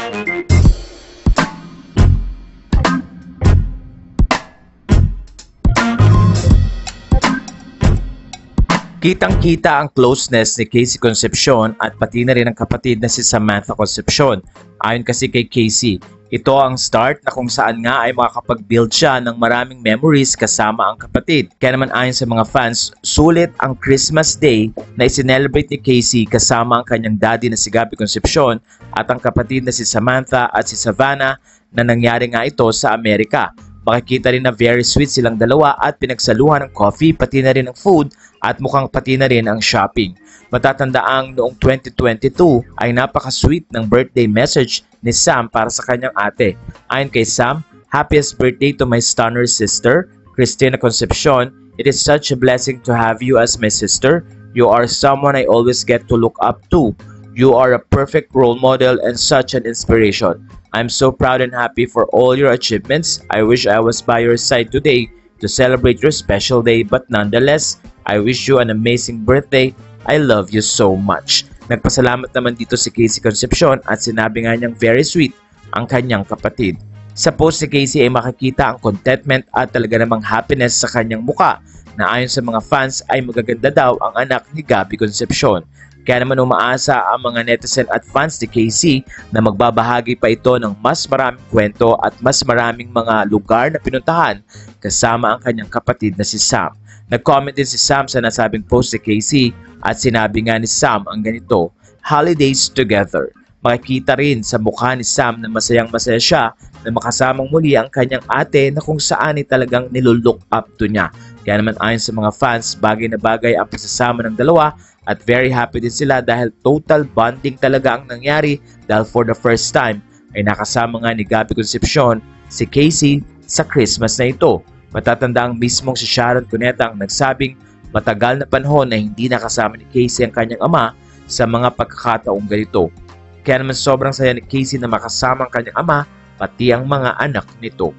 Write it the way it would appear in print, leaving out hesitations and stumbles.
Kitang-kita ang closeness ni Casey Concepcion at pati na rin ang kapatid na si Samantha Concepcion. Ayon kasi kay Casey, ito ang start na kung saan nga ay makakapag-build siya ng maraming memories kasama ang kapatid. Kaya naman ayon sa mga fans, sulit ang Christmas Day na isinelebrate ni Casey kasama ang kanyang daddy na si Gabby Concepcion at ang kapatid na si Samantha at si Savannah na nangyari nga ito sa Amerika. Makikita rin na very sweet silang dalawa at pinagsaluhan ng coffee pati na rin ng food at mukhang pati na rin ang shopping. Matatandaang noong 2022 ay napaka-sweet ng birthday message ni Sam para sa kanyang ate. Ayon kay Sam, "Happiest birthday to my stunner sister, Christina Concepcion. It is such a blessing to have you as my sister. You are someone I always get to look up to. You are a perfect role model and such an inspiration. I'm so proud and happy for all your achievements. I wish I was by your side today to celebrate your special day, but nonetheless, I wish you an amazing birthday. I love you so much." Nagpasalamat naman dito si Casey Concepcion at sinabi nga niyang very sweet ang kanyang kapatid. Sa post si Casey ay makikita ang contentment at talaga namang happiness sa kanyang muka na ayon sa mga fans ay magaganda daw ang anak ni Gabby Concepcion. Kaya naman umaasa ang mga netizen at fans ni Casey na magbabahagi pa ito ng mas maraming kwento at mas maraming mga lugar na pinuntahan kasama ang kanyang kapatid na si Sam. Nag-comment din si Sam sa nasabing post ni Casey at sinabi nga ni Sam ang ganito, "Holidays together." Makikita rin sa mukha ni Sam na masayang-masaya siya na makasamang muli ang kanyang ate na kung saan ay talagang nilulook up to niya. Kaya naman ayon sa mga fans, bagay na bagay ang pagsasama ng dalawa at very happy din sila dahil total bonding talaga ang nangyari dahil for the first time ay nakasama nga ni Gabby Concepcion si Casey sa Christmas na ito. Matatanda ang mismong si Sharon Cuneta ang nagsabing matagal na panahon na hindi nakasama ni Casey ang kanyang ama sa mga pagkakataong ganito. Kaya naman sobrang saya ni Casey na makasama ang kanyang ama pati ang mga anak nito.